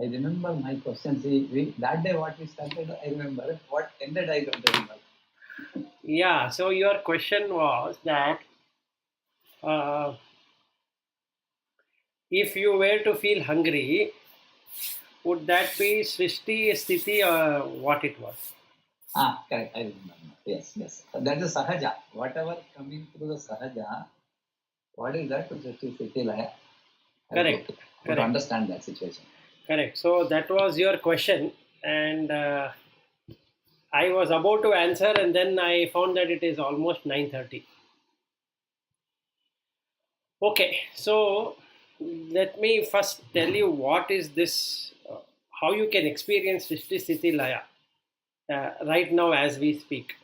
I remember my question. See, that day what we started, I remember. What ended, I don't remember. Yeah, so your question was that uh, if you were to feel hungry, would that be Shristi, Stithi, or what it was? Correct. I remember. Yes, yes. That is Sahaja. Whatever coming through the Sahaja, what is that? Shristi, Stithi, Laya. I have Correct, to correct, understand that situation. correct. So that was your question, and I was about to answer, and then I found that it is almost 9:30. Okay, so let me first tell you what is this, how you can experience Srishti Sthiti Laya right now as we speak.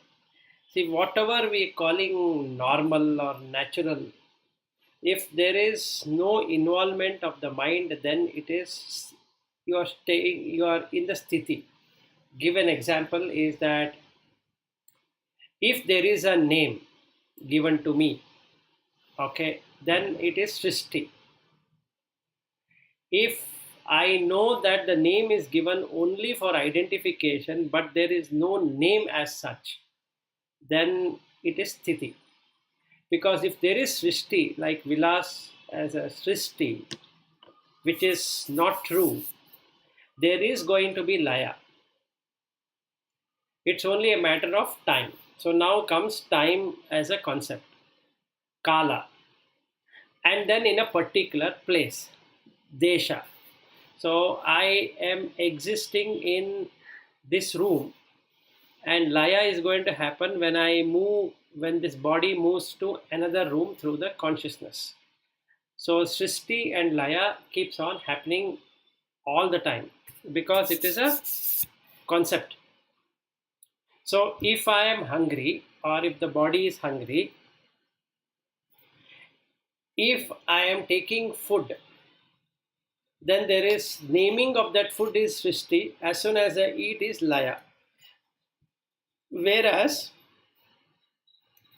See, whatever we are calling normal or natural, if there is no involvement of the mind, then it is you are in the Sthiti. Give an example is that if there is a name given to me, okay, then it is Srishti. If I know that the name is given only for identification, but there is no name as such, then it is Sthiti. Because if there is Srishti, like Vilas as a Srishti, which is not true, there is going to be Laya. It's only a matter of time. So now comes time as a concept, Kala, and then in a particular place, Desha. So I am existing in this room, and Laya is going to happen when I move, when this body moves to another room through the consciousness. So Srishti and Laya keeps on happening all the time because it is a concept. So if I am hungry or if the body is hungry, if I am taking food, then there is naming of that food is Srishti. As soon as I eat is Laya. Whereas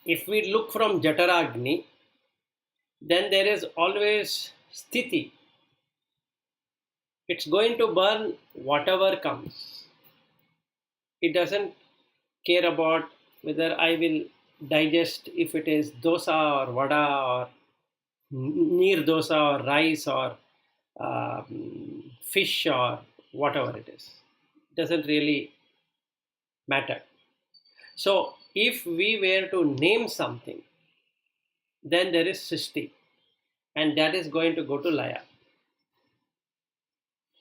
if we look from Jataragni, then there is always Stithi. It's going to burn whatever comes. It doesn't care about whether I will digest if it is dosa or vada or neer dosa or rice or fish or whatever it is. It doesn't really matter. So if we were to name something, then there is Srishti, and that is going to go to Laya.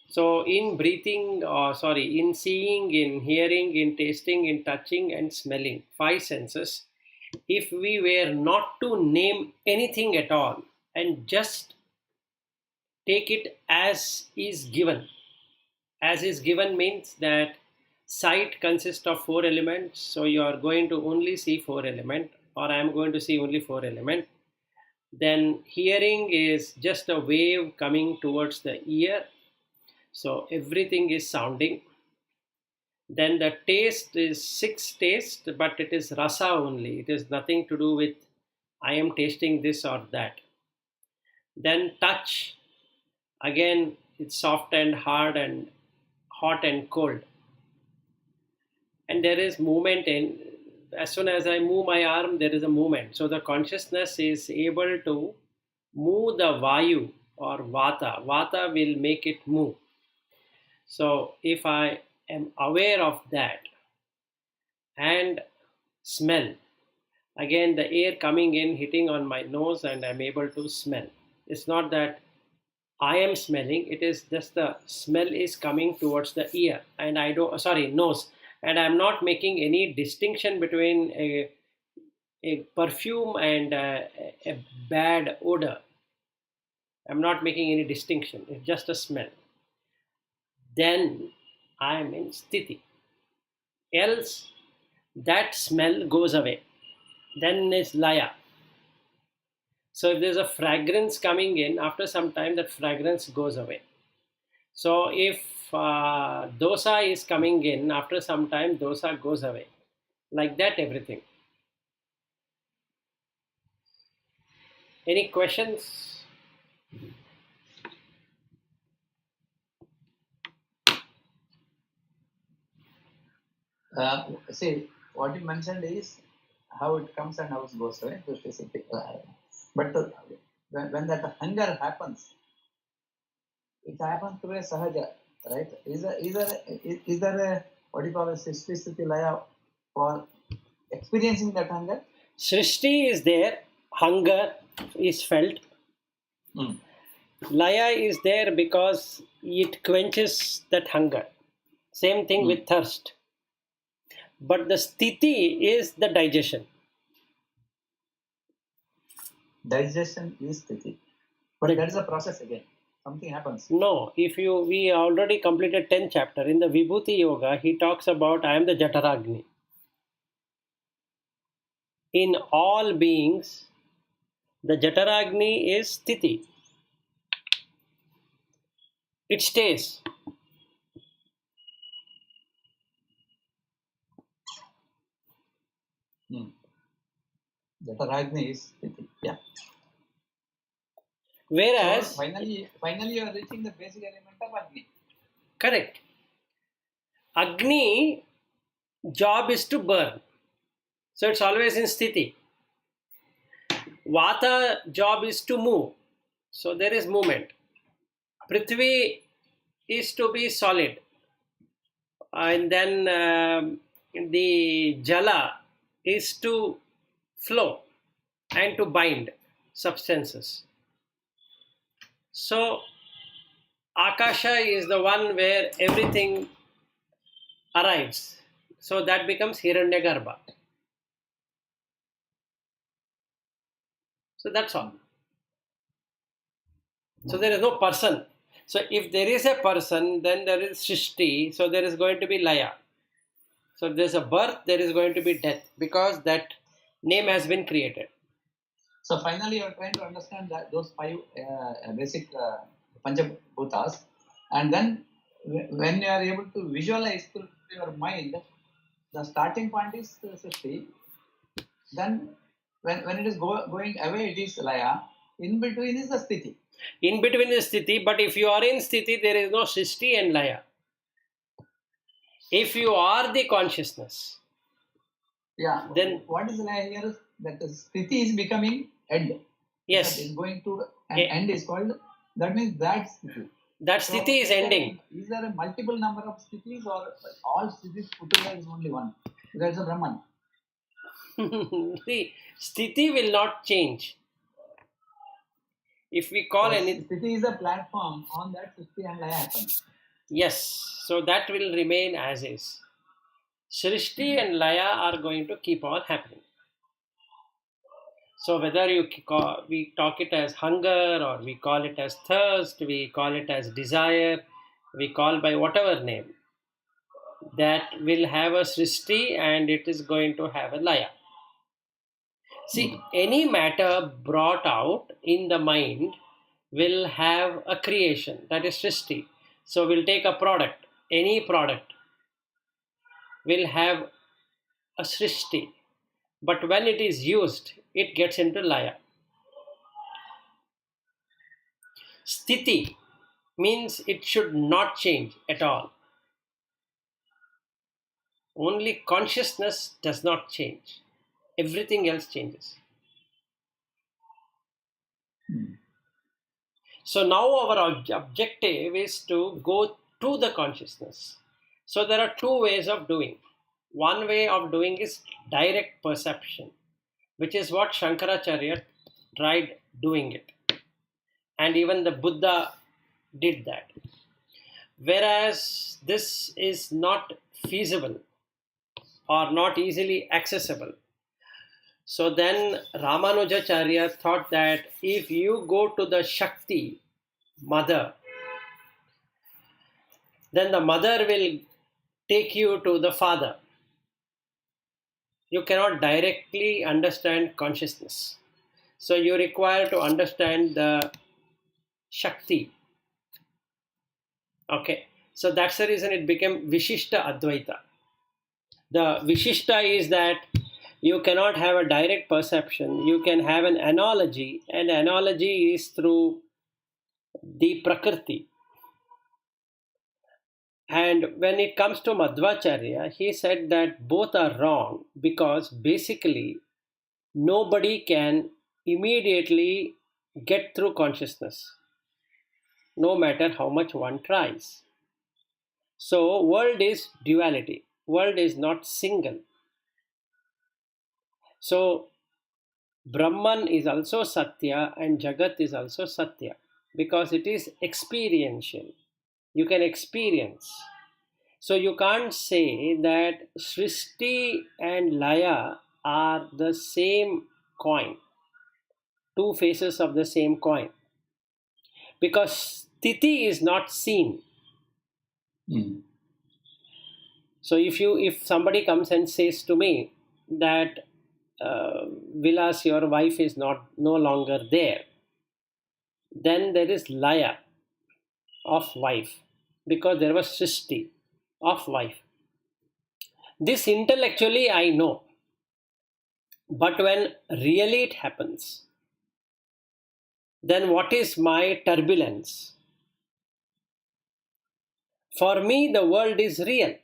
So in breathing, in seeing, in hearing, in tasting, in touching and smelling, five senses, if we were not to name anything at all and just take it as is given means that sight consists of four elements. So you are going to only see four elements, or I am going to see only four elements. Then hearing is just a wave coming towards the ear. So everything is sounding. Then the taste is six taste, but it is rasa only. It is nothing to do with I am tasting this or that. Then touch, again it's soft and hard and hot and cold. And there is movement in, as soon as I move my arm, there is a movement. So the consciousness is able to move the vayu or vata. Vata will make it move. So if I am aware of that and smell, again the air coming in hitting on my nose and I'm able to smell. It's not that I am smelling, it is just the smell is coming towards the ear and I don't, sorry, nose, and I'm not making any distinction between a perfume and a bad odor. I'm not making any distinction, it's just a smell. Then I am in Stithi. Else that smell goes away. Then is Laya. So if there's a fragrance coming in, after some time that fragrance goes away. So if dosa is coming in, after some time dosa goes away. Like that everything. Any questions? See, what you mentioned is how it comes and how it goes, right? But when that hunger happens, it happens through a sahaja, right? Is there a what do you call a Shristi Stithi Laya for experiencing that hunger? Shristi is there, hunger is felt. Laya is there because it quenches that hunger. Same thing with thirst. But the Stithi is the digestion. Digestion is Stithi. But that is a process again. Something happens. No, we already completed 10th chapter. In the Vibhuti Yoga, he talks about I am the Jataragni. In all beings, the Jataragni is Stithi. It stays. Jataragni is Stithi. Yeah. Whereas, so finally you are reaching the basic element of Agni. Correct. Agni job is to burn. So it's always in Stithi. Vata job is to move. So there is movement. Prithvi is to be solid. And then the Jala is to flow and to bind substances. So Akasha is the one where everything arrives. So that becomes Hiranyagarbha. So that's all. So there is no person. So if there is a person, then there is Shristi. So there is going to be Laya. So if there is a birth, there is going to be death because that name has been created. So finally, you are trying to understand that those five basic Panchabhutas, and then when you are able to visualize through your mind, the starting point is Shristi. Then when it is going away, it is Laya. In between is the Stithi. In between is Stithi, but if you are in Stithi, there is no Shristi and Laya. If you are the consciousness, then what is Laya here is that the Stithi is becoming end. Yes. That is going to an end is called, that means that Stithi. That Stithi is ending. Is there a multiple number of Stithis or all Stithis put together is only one? There is a Brahman. See, Stithi will not change. If we call any Stithi is a platform, on that Shristi and Laya happens. Yes, so that will remain as is. Shristi and Laya are going to keep on happening. So whether we talk it as hunger or we call it as thirst, we call it as desire, we call by whatever name, that will have a Shristi and it is going to have a Laya. See, any matter brought out in the mind will have a creation, that is Shristi. So we'll take a product, any product will have a Shristi. But when it is used, it gets into Laya. Stithi means it should not change at all. Only consciousness does not change. Everything else changes. So now our objective is to go to the consciousness. So there are two ways of doing. One way of doing is direct perception, which is what Shankaracharya tried doing it. And even the Buddha did that. Whereas this is not feasible or not easily accessible. So then Ramanujacharya thought that if you go to the Shakti, mother, then the mother will take you to the father. You cannot directly understand consciousness. So you require to understand the Shakti. Okay. So that's the reason it became Vishishta Advaita. The Vishishta is that you cannot have a direct perception. You can have an analogy, and analogy is through the Prakriti. And when it comes to Madhvacharya, he said that both are wrong because basically nobody can immediately get through consciousness, no matter how much one tries. So, world is duality, world is not single. So, Brahman is also Satya and Jagat is also Satya because it is experiential. You can experience. So you can't say that Shristi and Laya are the same coin, two faces of the same coin, because Stithi is not seen. Mm. So if somebody comes and says to me that Vilas, your wife is not no longer there, then there is Laya of wife because there was Shristi of wife. This intellectually I know, but when really it happens, then what is my turbulence? For me, the world is real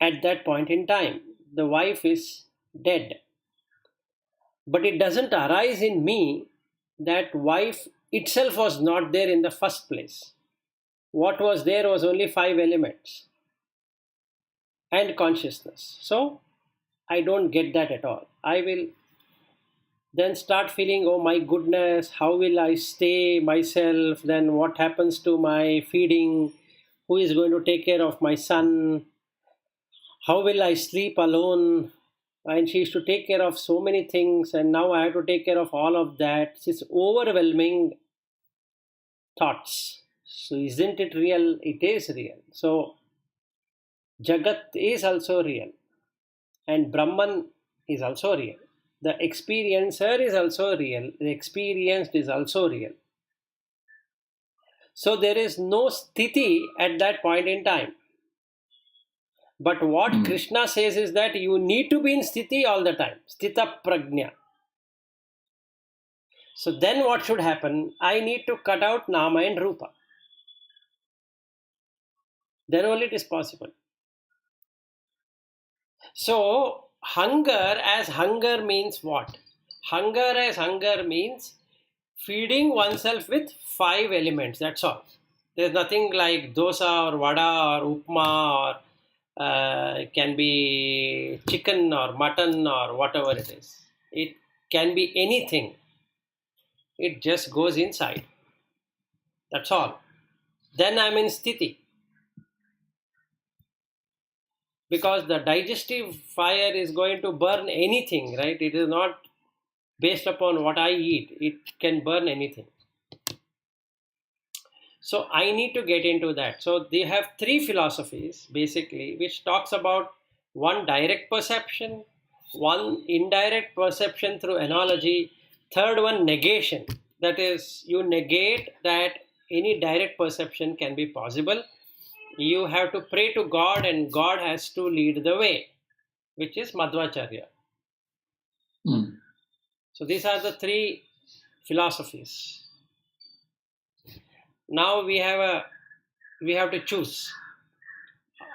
at that point in time. The wife is dead. But it doesn't arise in me that wife itself was not there in the first place. What was there was only five elements and consciousness. So I don't get that at all. I will then start feeling, oh my goodness, how will I stay myself? Then what happens to my feeding? Who is going to take care of my son? How will I sleep alone? And she used to take care of so many things, and now I have to take care of all of that. It's overwhelming thoughts. So, isn't it real? It is real. So, Jagat is also real, and Brahman is also real. The experiencer is also real, the experienced is also real. So, there is no sthiti at that point in time. But what Krishna says is that you need to be in sthiti all the time, sthita prajna. So then what should happen? I need to cut out nama and rupa. Then only it is possible. So hunger means what? Hunger as hunger means feeding oneself with five elements. That's all. There's nothing like dosa or vada or upma or it can be chicken or mutton or whatever it is. It can be anything. It just goes inside. That's all. Then I'm in sthiti. Because the digestive fire is going to burn anything, right? It is not based upon what I eat. It can burn anything. So I need to get into that. So they have three philosophies basically, which talks about one direct perception, one indirect perception through analogy, third one negation. That is, you negate that any direct perception can be possible. You have to pray to God and God has to lead the way, which is Madhvacharya. So these are the three philosophies. Now we have to choose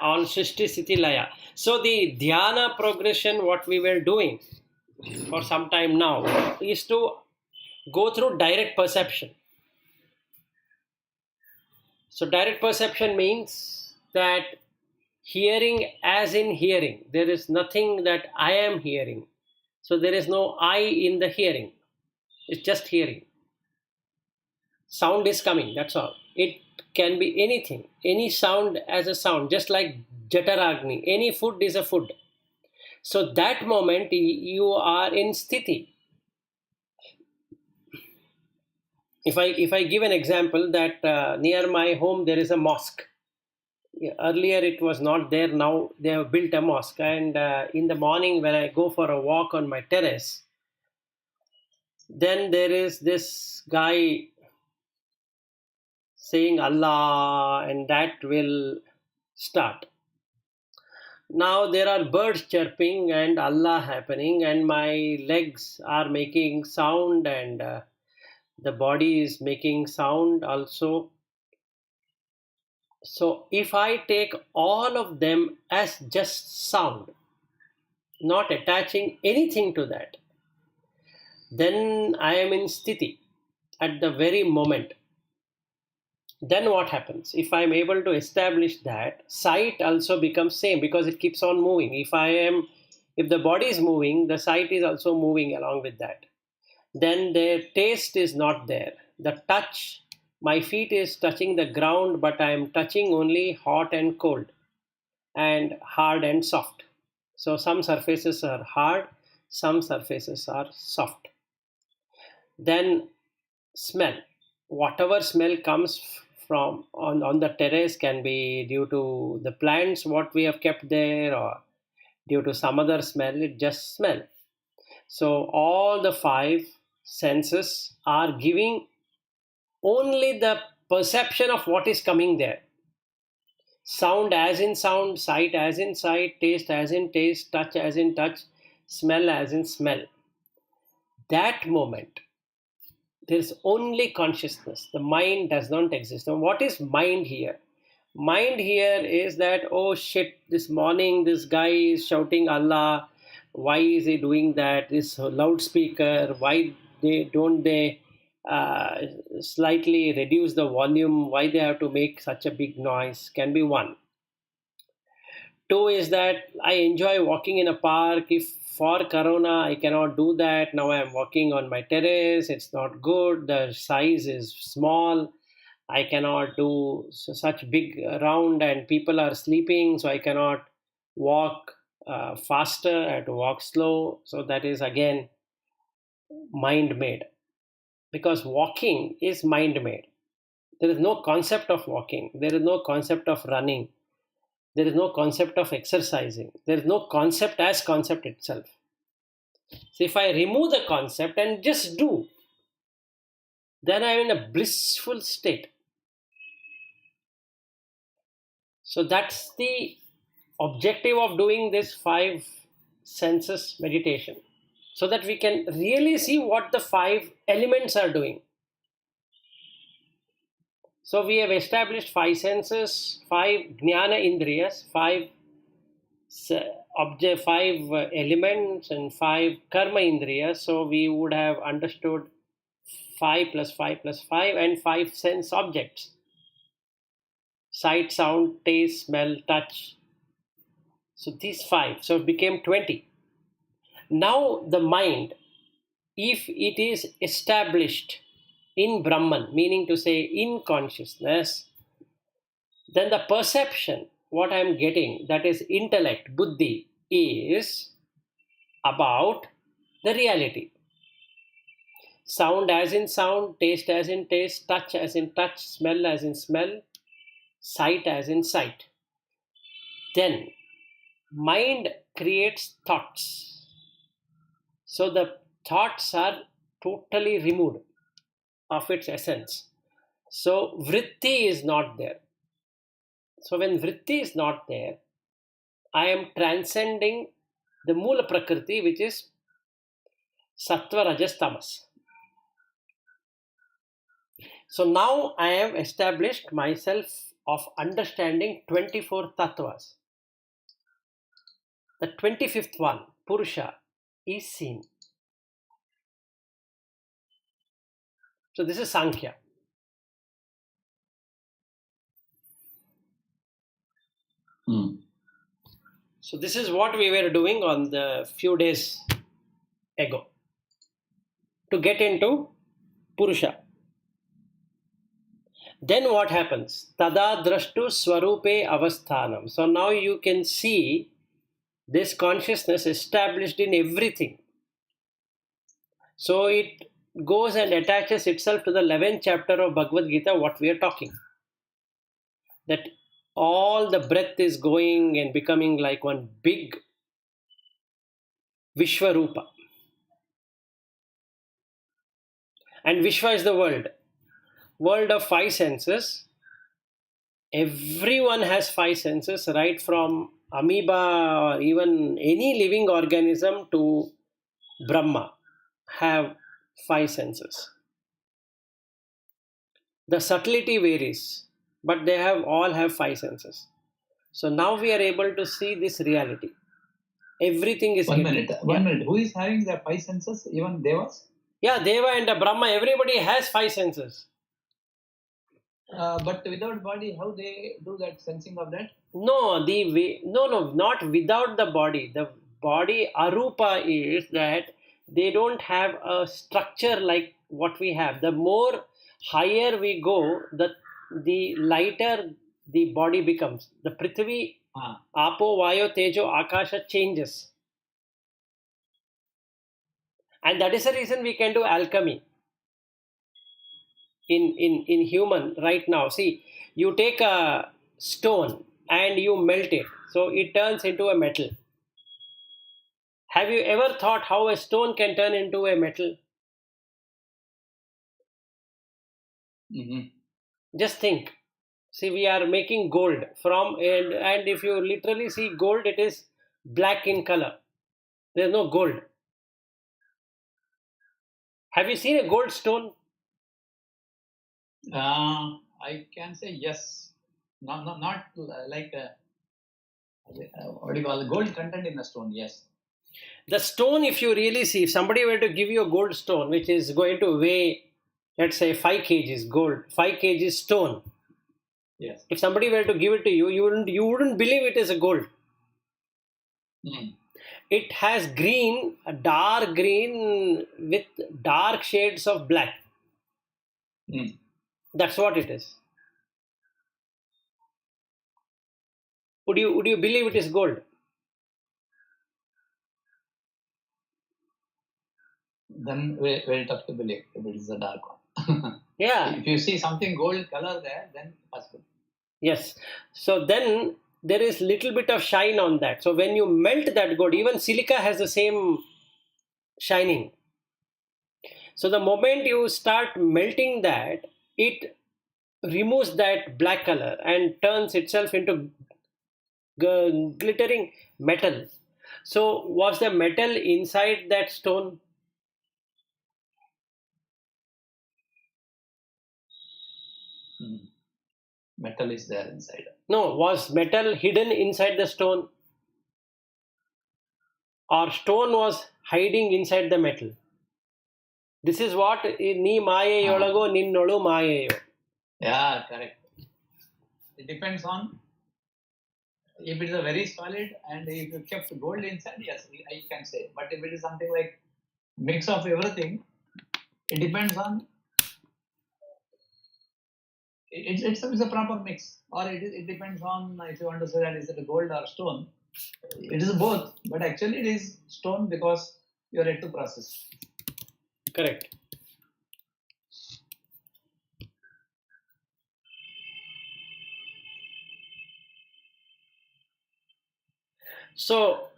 on Shristi Stithi Laya. So the dhyana progression, what we were doing for some time now, is to go through direct perception. So direct perception means that hearing as in hearing. There is nothing that I am hearing. So there is no I in the hearing. It's just hearing. Sound is coming, that's all. It can be anything, any sound as a sound, just like Jataragni. Any food is a food. So that moment you are in sthiti. If I give an example that near my home there is a mosque. Earlier it was not there, now they have built a mosque. And in the morning when I go for a walk on my terrace, then there is this guy saying Allah, and that will start. Now there are birds chirping and Allah happening, and my legs are making sound, and the body is making sound also. So if I take all of them as just sound, not attaching anything to that, then I am in Stithi at the very moment. Then what happens? If I am able to establish that, sight also becomes same because it keeps on moving. If the body is moving, the sight is also moving along with that. Then their taste is not there. The touch, my feet is touching the ground, but I am touching only hot and cold and hard and soft. So some surfaces are hard, some surfaces are soft. Then smell. Whatever smell comes from on the terrace can be due to the plants what we have kept there or due to some other smell, it just smell. So all the five senses are giving only the perception of what is coming there. Sound as in sound, sight as in sight, taste as in taste, touch as in touch, smell as in smell. That moment, there is only consciousness. The mind does not exist. Now, what is mind here? Mind here is that, oh shit, this morning this guy is shouting Allah. Why is he doing that? This loudspeaker, why don't they uh, slightly reduce the volume? Why they have to make such a big noise? Can be one. Two is that I enjoy walking in a park. If for Corona I cannot do that, now I am walking on my terrace. It's not good. The size is small. I cannot do such big round, and people are sleeping, so I cannot walk faster. I have to walk slow. So that is again mind made because walking is mind made. There is no concept of walking. There is no concept of running. There is no concept of exercising. There is no concept as concept itself. So if I remove the concept and just do, then I am in a blissful state. So that's the objective of doing this five senses meditation. So that we can really see what the five elements are doing. So we have established five senses, five jnana indriyas, five elements and five karma indriyas. So we would have understood 5 plus 5 plus 5 and 5 sense objects: sight, sound, taste, smell, touch. So these 5. So it became 20. Now the mind, if it is established in Brahman, meaning to say in consciousness, then the perception, what I am getting, that is intellect, buddhi, is about the reality. Sound as in sound, taste as in taste, touch as in touch, smell as in smell, sight as in sight. Then mind creates thoughts. So the thoughts are totally removed of its essence. So vritti is not there. So when vritti is not there, I am transcending the Mula Prakriti, which is Sattva, Rajas, Tamas. So now I have established myself of understanding 24 tattvas. The 25th one, Purusha, is seen. So this is Sankhya. So this is what we were doing on the few days ago to get into Purusha. Then what happens? Tada drashtu swarupe avasthanam. So now you can see this consciousness established in everything. So it goes and attaches itself to the 11th chapter of Bhagavad Gita, what we are talking. That all the breath is going and becoming like one big Vishwarupa. And Vishwa is the world. World of five senses. Everyone has five senses, right from amoeba or even any living organism to Brahma have five senses. The subtlety varies. but they all have five senses. So now we are able to see this reality. Everything is One getting. minute. One minute. Who is having the five senses? Even Devas? Yeah, Deva and Brahma, everybody has five senses. But without body, how they do that sensing of that? No, not without the body. The body arupa is that they don't have a structure like what we have. The more higher we go, the lighter the body becomes. The Prithvi, Apo, Vayo, Tejo, Akasha changes. And that is the reason we can do alchemy in human right now. See, you take a stone and you melt it, so it turns into a metal. Have you ever thought how a stone can turn into a metal? Mm-hmm. Just think. See, we are making gold from, and if you literally see gold, it is black in color. There's no gold. Have you seen a gold stone? I can say yes. Not like what do you call gold content in the stone? Yes. The stone, if you really see, if somebody were to give you a gold stone, which is going to weigh, let's say, 5 kgs gold, 5 kgs stone. Yes. If somebody were to give it to you, you wouldn't believe it is a gold. Mm. It has green, a dark green with dark shades of black. Mm. That's what it is. Would you believe it is gold? Then very tough to believe if it is a dark one. Yeah. If you see something gold color there, then possible. Yes. So then there is little bit of shine on that. So when you melt that gold, even silica has the same shining. So the moment you start melting that, it removes that black color and turns itself into glittering metal. So was the metal inside that stone? Mm. Metal is there inside. No, was metal hidden inside the stone? Or stone was hiding inside the metal? This is what ni mayeyolago ninnolu mayeyo. Yeah, correct. It depends on if it is a very solid and if you kept gold inside, yes, I can say. But if it is something like mix of everything, it depends on it's a proper mix, or it depends on if you want to say that is it a gold or stone. It is both, but actually it is stone because you are yet to process. Correct. So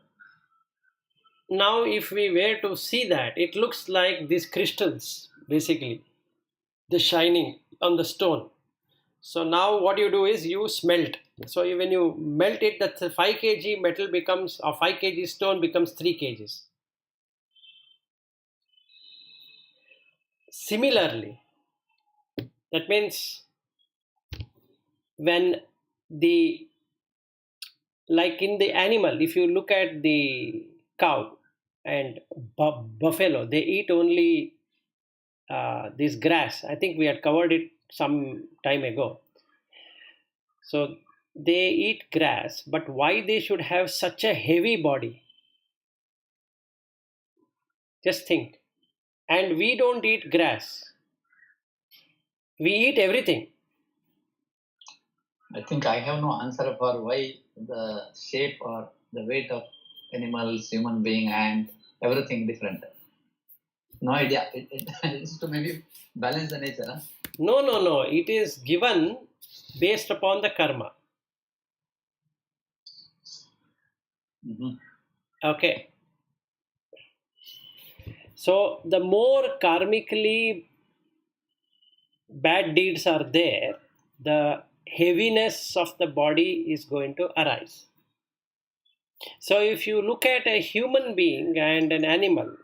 now if we were to see that, it looks like these crystals, basically, the shining on the stone. So now what you do is you smelt. So when you melt it, that 5 kg metal becomes, or 5 kg stone becomes 3 kgs. Similarly, that means when the, like in the animal, if you look at the cow and buffalo, they eat only this grass. I think we had covered it some time ago. So they eat grass, but why they should have such a heavy body? Just think. And we don't eat grass. We eat everything. I think I have no answer for why the shape or the weight of animals, human being, and everything different. No idea. It is to maybe balance the nature. Huh? No. It is given based upon the karma. Mm-hmm. Okay. So the more karmically bad deeds are there, the heaviness of the body is going to arise. So if you look at a human being and an animal,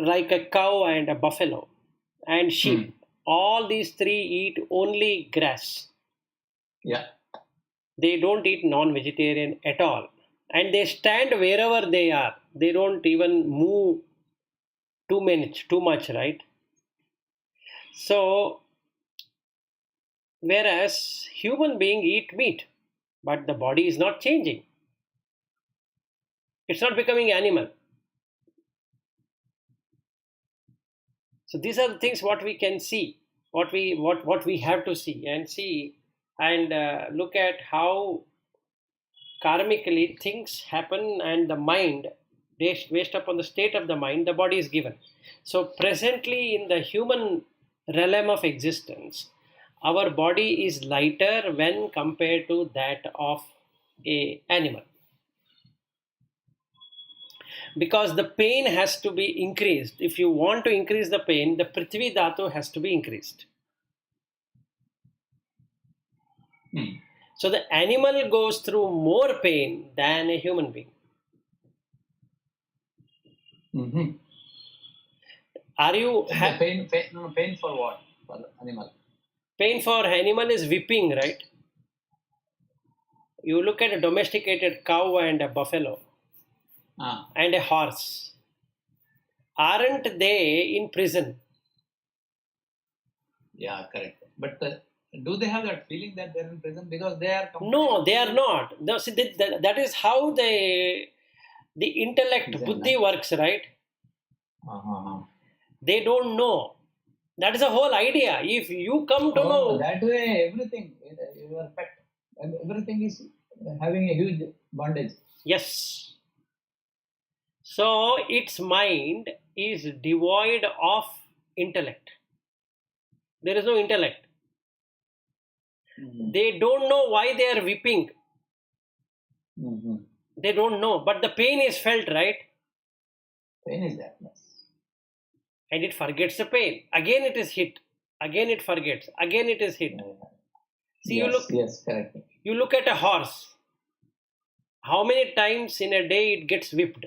like a cow and a buffalo and sheep, all these three eat only grass. Yeah. They don't eat non-vegetarian at all. And they stand wherever they are. They don't even move too much, right? So, whereas human being eat meat, but the body is not changing. It's not becoming animal. So these are the things what we can see, what we have to see and look at how karmically things happen and the mind based upon the state of the mind the body is given. So presently in the human realm of existence, our body is lighter when compared to that of a animal, because the pain has to be increased. If you want to increase the pain, the prithvi dhatu has to be increased. So the animal goes through more pain than a human being. Mm-hmm. Are you pain for what? For the animal. Pain for animal is whipping, right? You look at a domesticated cow and a buffalo and a horse. Aren't they in prison? Yeah, correct. But do they have that feeling that they're in prison because they are? No, they are not. No, see, that is how the intellect, buddhi works, right? They don't know. That is the whole idea. If you come to know that way, everything, your pet, everything is having a huge bondage. Yes. So its mind is devoid of intellect. There is no intellect. Mm-hmm. They don't know why they are weeping. Mm-hmm. They don't know, but the pain is felt, right? Pain is that, yes. And it forgets the pain. Again it is hit. Again it forgets. Again it is hit. See, yes, correct. You look at a horse. How many times in a day it gets whipped?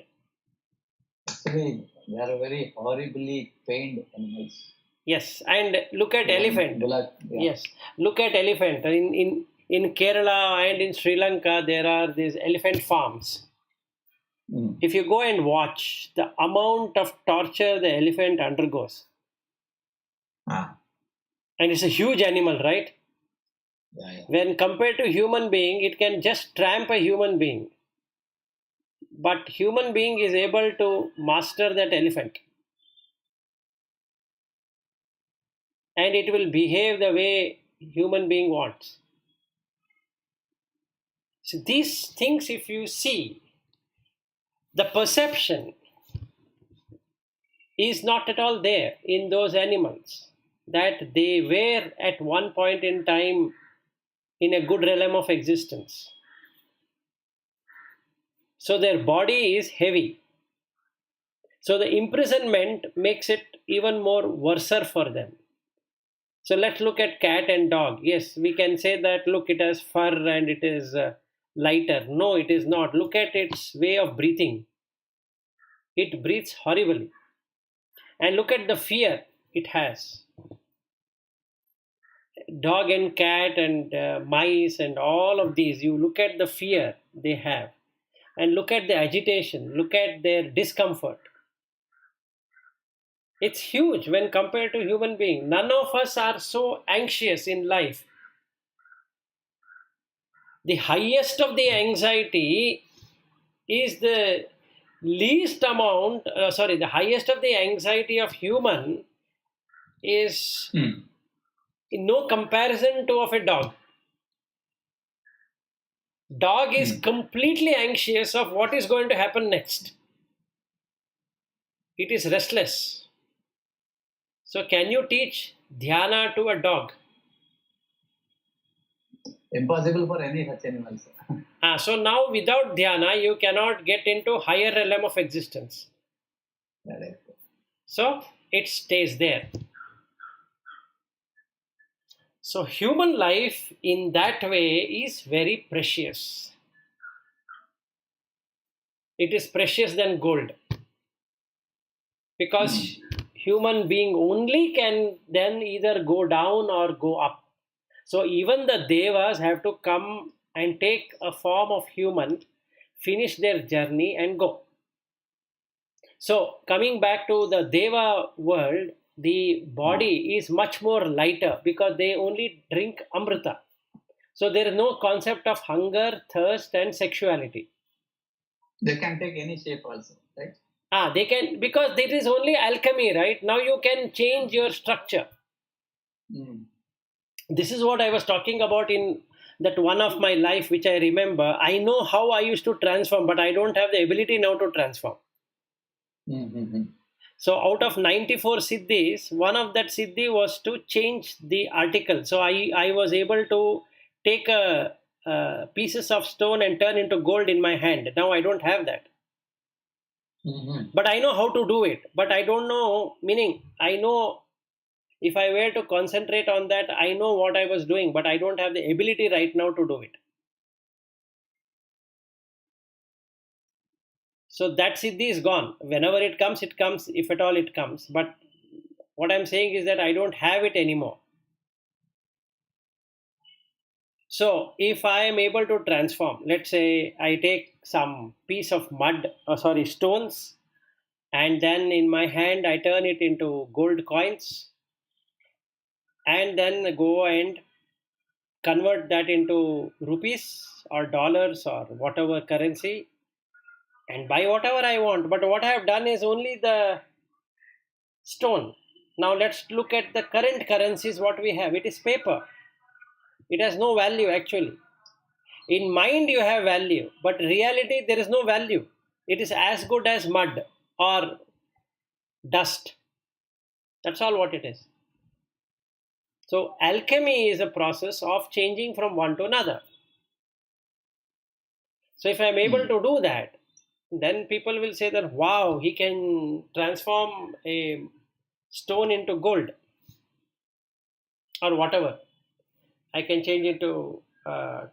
Actually, they are very horribly pained animals. Yes, and look at elephant. Bullock, yeah. Yes, look at elephant. In Kerala and in Sri Lanka, there are these elephant farms. If you go and watch the amount of torture the elephant undergoes, and it's a huge animal, right? Yeah. When compared to human being, it can just tramp a human being. But human being is able to master that elephant. And it will behave the way human being wants. So these things, if you see, the perception is not at all there in those animals, that they were at one point in time in a good realm of existence. So their body is heavy. So the imprisonment makes it even more worser for them. So let's look at cat and dog. Yes, we can say that, look, it has fur and it is lighter. No, it is not. Look at its way of breathing. It breathes horribly. And look at the fear it has. Dog and cat and mice and all of these, you look at the fear they have. And look at the agitation. Look at their discomfort. It's huge when compared to human being. None of us are so anxious in life. The highest of the anxiety is the the highest of the anxiety of human is in no comparison to of a dog. Dog is completely anxious of what is going to happen next. It is restless. So can you teach dhyana to a dog? Impossible for any such animals. So now without dhyana, you cannot get into higher realm of existence. Right. So it stays there. So human life in that way is very precious. It is precious than gold. Because human being only can then either go down or go up. So even the devas have to come and take a form of human, finish their journey and go. So coming back to the deva world, the body is much more lighter because they only drink amrita. So there is no concept of hunger, thirst, and sexuality. They can take any shape also, right? They can, because it is only alchemy, right? Now you can change your structure. Mm. This is what I was talking about in that one of my life, which I remember. I know how I used to transform, but I don't have the ability now to transform. Mm-hmm. So out of 94 siddhis, one of that siddhi was to change the article. So I was able to take pieces of stone and turn into gold in my hand. Now I don't have that. Mm-hmm. But I know how to do it. But I don't know, meaning I know if I were to concentrate on that, I know what I was doing, but I don't have the ability right now to do it. So that siddhi is gone. Whenever it comes, if at all it comes. But what I'm saying is that I don't have it anymore. So if I am able to transform, let's say I take some piece of stones, and then in my hand I turn it into gold coins, and then go and convert that into rupees or dollars or whatever currency, and buy whatever I want. But what I have done is only the stone. Now let's look at the current currencies what we have. It is paper. It has no value actually. In mind you have value, but reality there is no value. It is as good as mud or dust. That's all what it is. So alchemy is a process of changing from one to another. So if I'm able to do that, then people will say that wow, he can transform a stone into gold or whatever. I can change it to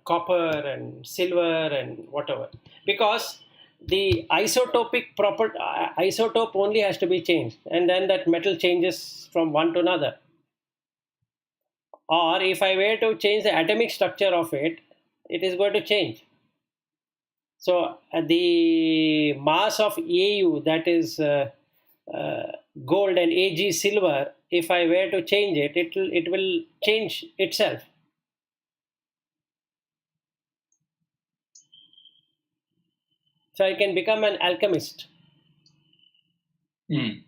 copper and silver and whatever, because the isotope only has to be changed, and then that metal changes from one to another. Or if I were to change the atomic structure of it, it is going to change. So the mass of AU, that is gold, and AG silver, if I were to change it, it will change itself. So I can become an alchemist. Mm.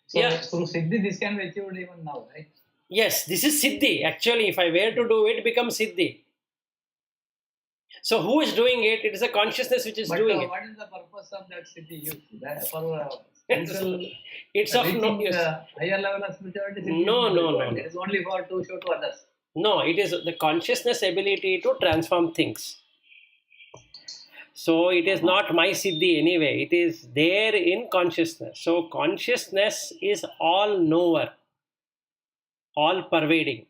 So Yeah. through Siddhi, this can be achieved even now, right? Yes, this is Siddhi. Actually, if I were to do it, it becomes Siddhi. So who is doing it? It is a consciousness which is doing it. What is the purpose of that Siddhi used? For spiritual It's of no reaching use. higher level of spirituality? Siddhi No. It is only for to show to others. No, it is the consciousness ability to transform things. So it is not my siddhi anyway. It is there in consciousness. So consciousness is all knower, all pervading.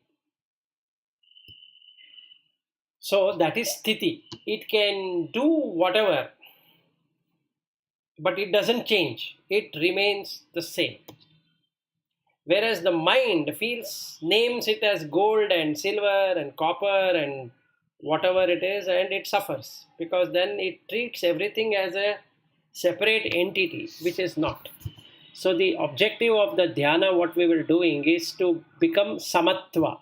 So that is sthiti. It can do whatever, but it doesn't change. It remains the same. Whereas the mind names it as gold and silver and copper and whatever it is, and it suffers because then it treats everything as a separate entity, which is not. So the objective of the dhyana, what we were doing, is to become samatva.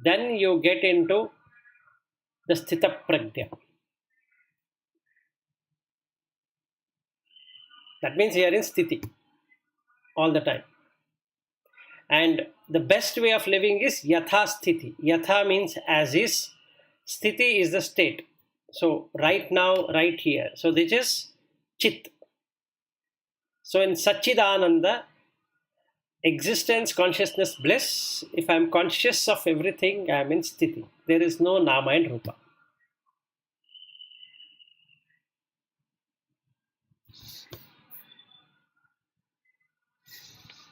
Then you get into the sthita prajna. That means you are in sthiti all the time. And the best way of living is yatha sthiti. Yatha means as is. Sthiti is the state. So right now, right here. So this is chit. So in Satchidananda, existence, consciousness, bliss, if I am conscious of everything, I am in sthiti. There is no nama and rupa.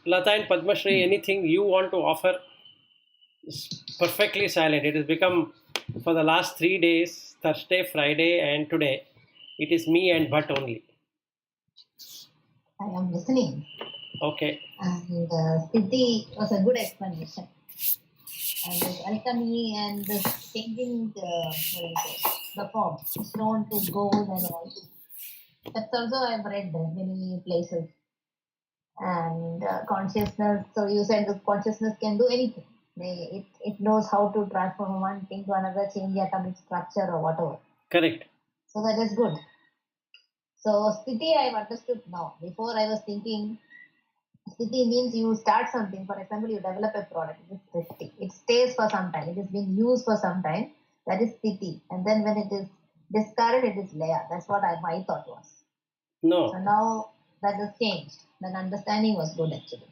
Lata and Padma Shri, anything you want to offer? Is perfectly silent. It has become, for the last 3 days, Thursday, Friday, and today, it is me and Bhatt only. I am listening. Okay. And Stithi was a good explanation. And this alchemy and this changing the form, stone to gold and all. That's also I've read many places. And consciousness, so you said the consciousness can do anything. It knows how to transform one thing to another, change the atomic structure or whatever. Correct. So that is good. So Stithi I've understood now. Before I was thinking Stithi means you start something. For example, you develop a product. It is Stithi. It stays for some time. It is being used for some time. That is Stithi. And then when it is discarded, it is Laya. That's what my thought was. No. So now that has changed. That understanding was good actually.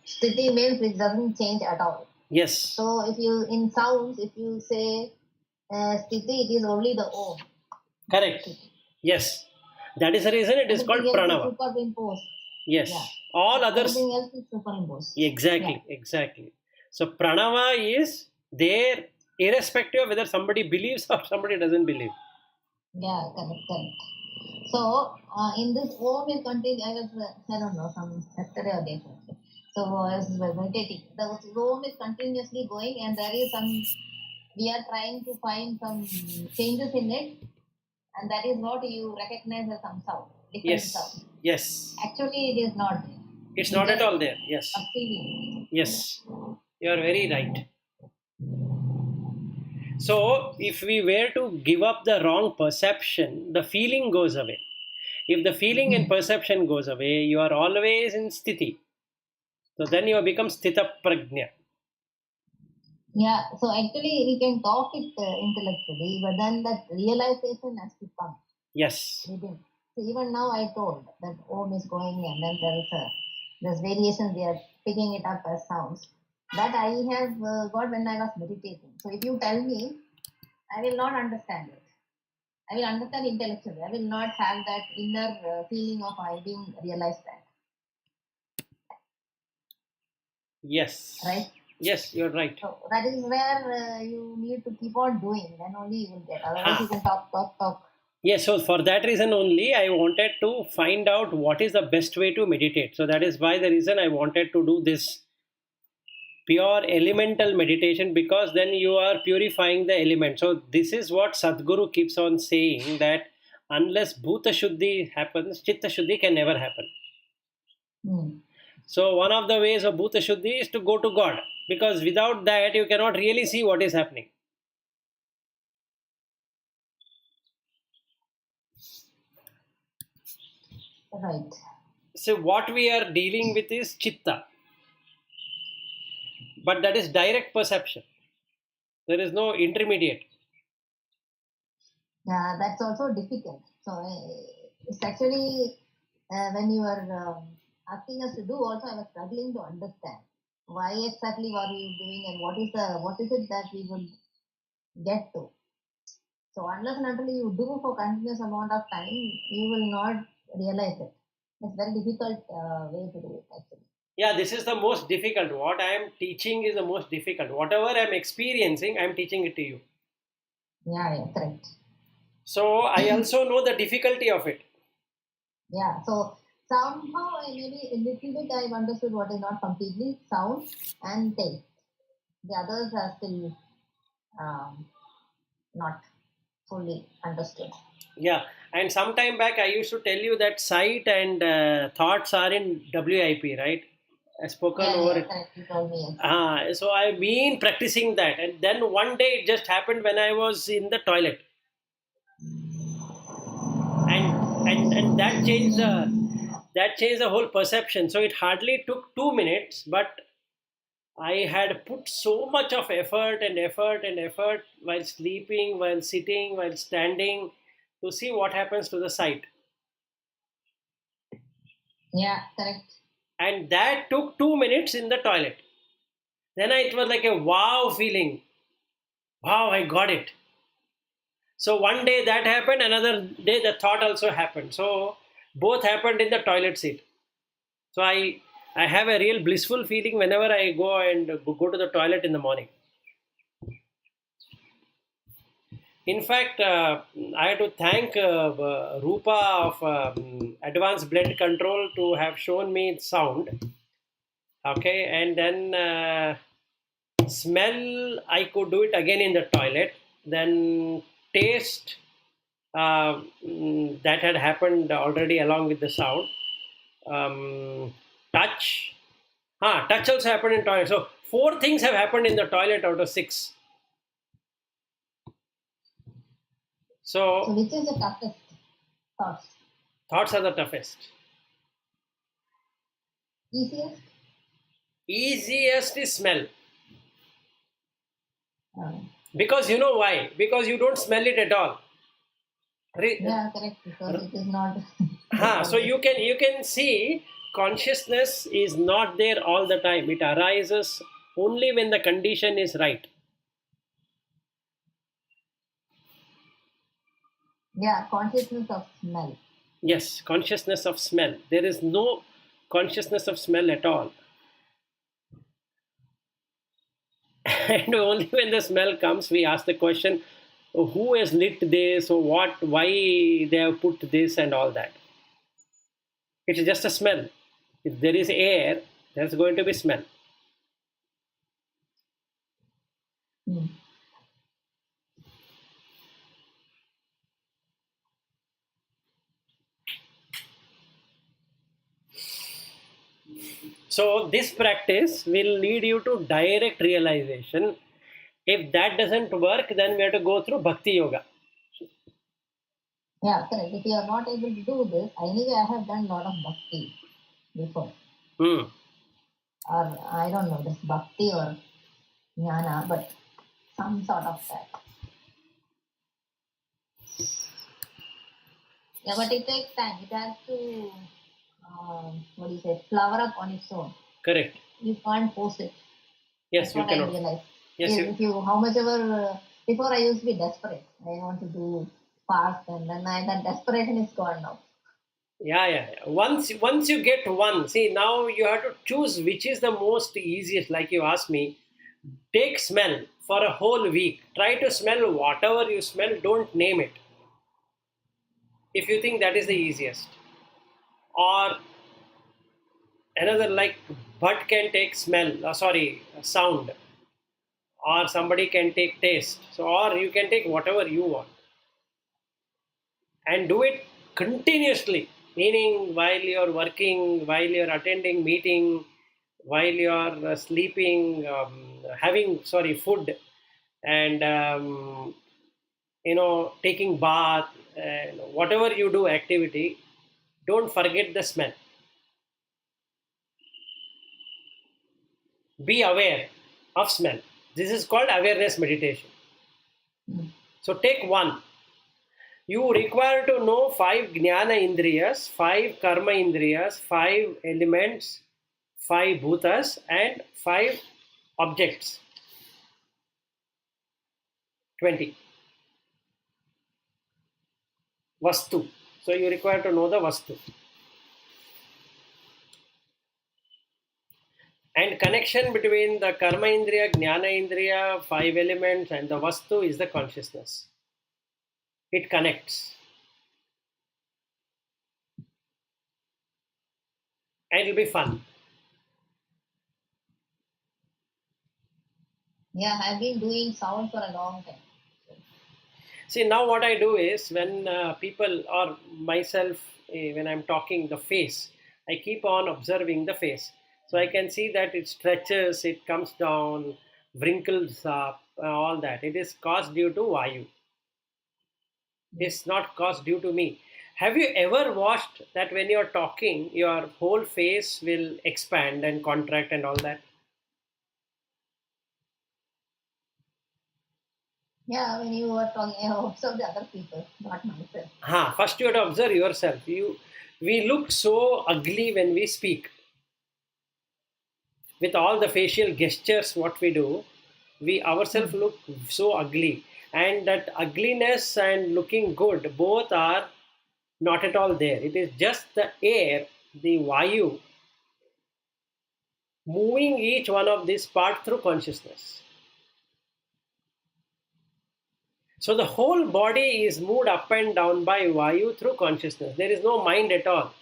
Stithi means it doesn't change at all. Yes. So if you in sounds, if you say Stithi, it is only the Om. Correct. Yes. That is the reason it is called Pranava. Superimposed. Yes. Yeah. All others. Everything else is superimposed. Exactly. Yeah. Exactly. So Pranava is there irrespective of whether somebody believes or somebody doesn't believe. Yeah, correct. So in this Om is contained. I don't know, some yesterday or day. So I was meditating. The Om is continuously going, and there is some. We are trying to find some changes in it, and that is what you recognize as some sound, different sound. Yes. Actually, it is not. It's not at all there. Yes. Yes. You are very right. So, if we were to give up the wrong perception, the feeling goes away. If the feeling and perception goes away, you are always in Stithi. So then you become Sthita Prajna. Yeah, so actually we can talk it intellectually, but then that realization has to come. Yes. Within. So even now I told that Om is going and then there's variations, we are picking it up as sounds. That I have got when I was meditating. So if you tell me, I will not understand it. I will understand intellectually. I will not have that inner feeling of I being realized that. Yes. Right? Yes, you're right. So that is where you need to keep on doing. Then only you will get. Otherwise you can talk. Yes, so for that reason only, I wanted to find out what is the best way to meditate. So that is why the reason I wanted to do this pure elemental meditation, because then you are purifying the element. So this is what Sadhguru keeps on saying, that unless Bhuta Shuddhi happens, Chitta Shuddhi can never happen. So one of the ways of Bhuta Shuddhi is to go to God, because without that you cannot really see what is happening. Right. So what we are dealing with is Chitta. But that is direct perception. There is no intermediate. Yeah, that's also difficult. So it's actually when you are asking us to do, also I was struggling to understand why exactly what are you doing and what is it that we will get to. So unless and until you do for continuous amount of time, you will not realize it. It's very difficult way to do it actually. Yeah, this is the most difficult. What I am teaching is the most difficult. Whatever I am experiencing, I am teaching it to you. Yeah, correct. So I also know the difficulty of it. Yeah, so somehow maybe a little bit I've understood what is not completely sound and taste. The others are still not fully understood. Yeah, and some time back I used to tell you that sight and thoughts are in WIP, right? Spoken over it. You told me, yes. So I've been practicing that, and then one day it just happened when I was in the toilet, and that changed the whole perception. So it hardly took 2 minutes, but I had put so much of effort while sleeping, while sitting, while standing, to see what happens to the sight. Yeah, correct. And that took 2 minutes in the toilet. Then it was like a wow feeling. Wow, I got it. So one day that happened, another day the thought also happened. So both happened in the toilet seat. So I have a real blissful feeling whenever I go to the toilet in the morning. In fact, I had to thank Rupa of Advanced Blend Control to have shown me sound. Okay, and then smell, I could do it again in the toilet. Then taste, that had happened already along with the sound. Touch, touch also happened in toilet. So 4 things have happened in the toilet out of 6. So So which is the toughest thoughts? thoughts are the toughest. Easiest? Easiest is smell. Uh, Because you know why? Because you don't smell it at all. yeah, correct. Because it is not. So you can see consciousness is not there all the time. It arises only when the condition is right. Yeah, consciousness of smell. Yes, consciousness of smell. There is no consciousness of smell at all. And only when the smell comes, we ask the question, who has lit this, or what, why they have put this, and all that. It's just a smell. If there is air, there's going to be smell. Hmm. So this practice will lead you to direct realization. If that doesn't work, then we have to go through bhakti yoga. Yeah, correct. If you are not able to do this, anyway, I have done a lot of bhakti before. Hmm. Or I don't know, this bhakti or jnana, but some sort of that. Yeah, but it takes time. It has to, what do you say, flower up on its own. Correct. You can't force it. Yes, That's you what I cannot. realized. Yes, If you, how much ever, before I used to be desperate. I want to do fast, and then that desperation is gone now. Yeah. Once you get one, see, now you have to choose which is the most easiest. Like you asked me, take smell for a whole week. Try to smell whatever you smell. Don't name it. If you think that is the easiest, or another like bud can take smell. Sound, or somebody can take taste. So, or you can take whatever you want and do it continuously, meaning while you're working, while you're attending meeting, while you're sleeping, having food, and taking bath, and whatever you do activity, don't forget the smell. Be aware of smell. This is called awareness meditation. So take one. You require to know 5 jnana indriyas, 5 karma indriyas, 5 elements, 5 bhutas, and 5 objects. 20. Vastu. So you require to know the vastu. And connection between the karma indriya, jnana indriya, 5 elements, and the vastu is the consciousness. It connects. And it'll be fun. Yeah, I've been doing sound for a long time. See, now what I do is when people or myself, when I'm talking, the face, I keep on observing the face. So I can see that it stretches, it comes down, wrinkles up, all that. It is caused due to Vayu. It's not caused due to me. Have you ever watched that when you're talking, your whole face will expand and contract and all that? Yeah, when you were talking, I observed the other people, not myself. First you have to observe yourself. We look so ugly when we speak. With all the facial gestures, what we do, we ourselves look so ugly. And that ugliness and looking good, both are not at all there. It is just the air, the Vayu, moving each one of these part through consciousness. So the whole body is moved up and down by Vayu through consciousness. There is no mind at all.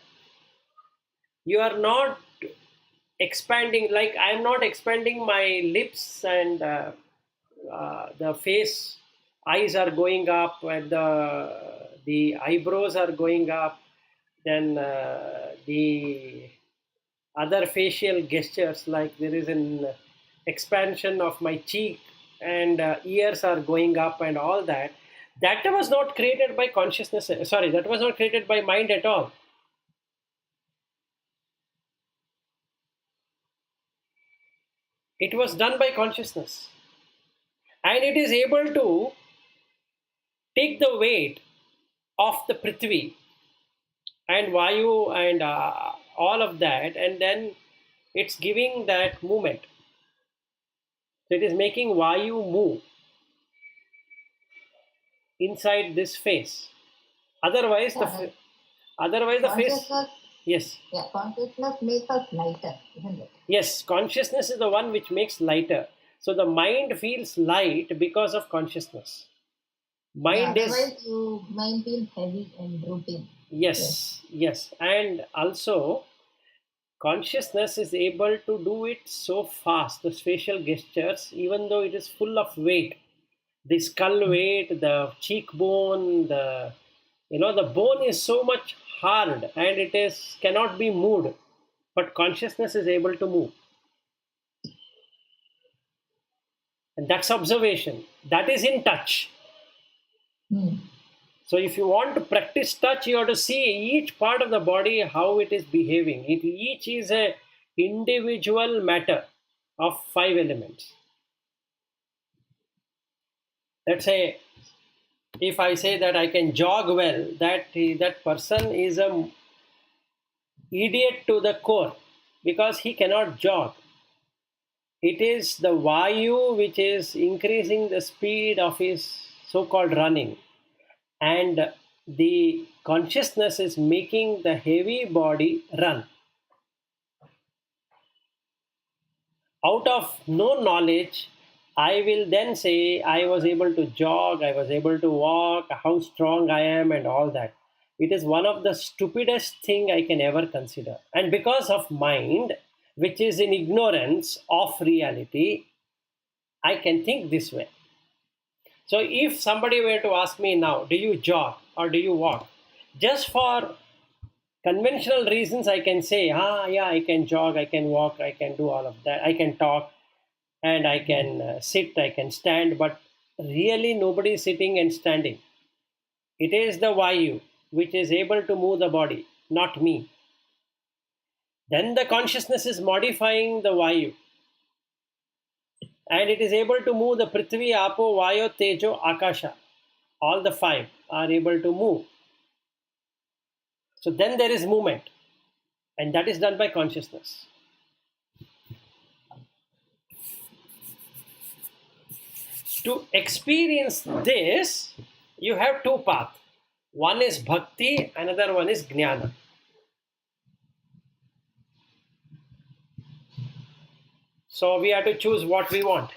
You are not expanding, like I am not expanding my lips and the face, eyes are going up and the eyebrows are going up. Then the other facial gestures, like there is an expansion of my cheek and ears are going up and all that. That was not created by consciousness. Sorry, that was not created by mind at all. It was done by consciousness. And it is able to take the weight of the Prithvi and Vayu and all of that, and then it's giving that movement. So it is making Vayu move inside this face. Otherwise, the face. Consciousness, Yes. yeah, consciousness makes us lighter, isn't it? Yes, consciousness is the one which makes lighter. So the mind feels light because of consciousness. Yeah, Mind is. otherwise, mind feels heavy and routine. Yes. And also, consciousness is able to do it so fast, the facial gestures, even though it is full of weight. The skull weight, the cheekbone, the bone is so much hard and it is cannot be moved, but consciousness is able to move. And that's observation. That is in touch. So if you want to practice touch, you have to see each part of the body, how it is behaving. Each is a individual matter of 5 elements. Let's say, if I say that I can jog well, that person is a idiot to the core because he cannot jog. It is the Vayu which is increasing the speed of his so-called running, and the consciousness is making the heavy body run. Out of no knowledge, I will then say I was able to jog, I was able to walk, how strong I am and all that. It is one of the stupidest thing I can ever consider. And because of mind, which is in ignorance of reality, I can think this way. So if somebody were to ask me now, do you jog or do you walk? Just for conventional reasons, I can say, yeah, I can jog, I can walk, I can do all of that, I can talk, and I can sit, I can stand, but really nobody is sitting and standing. It is the Vayu which is able to move the body, not me. Then the consciousness is modifying the Vayu, and it is able to move the Prithvi, Apo, Vayu, Tejo, Akasha. All the 5 are able to move. So then there is movement, and that is done by consciousness. To experience this, you have 2 paths. One is bhakti, another one is jnana. So we have to choose what we want.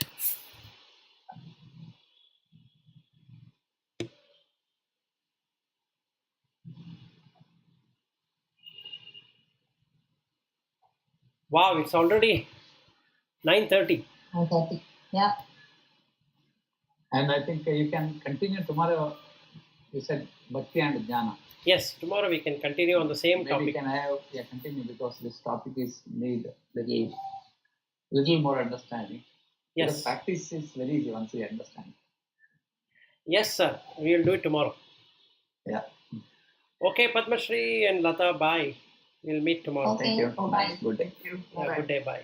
Wow, it's already 9:30. 9:30. Yeah. And I think you can continue tomorrow. You said Bhakti and Jnana. Yes, tomorrow we can continue on the same topic. Maybe can continue because this topic is need little more understanding. Yes. Because practice is very easy once you understand. Yes, sir. We will do it tomorrow. Yeah. Okay, Padma Shri and Lata, bye. We'll meet tomorrow. Okay. Thank you. Bye. Good day. Good day, bye.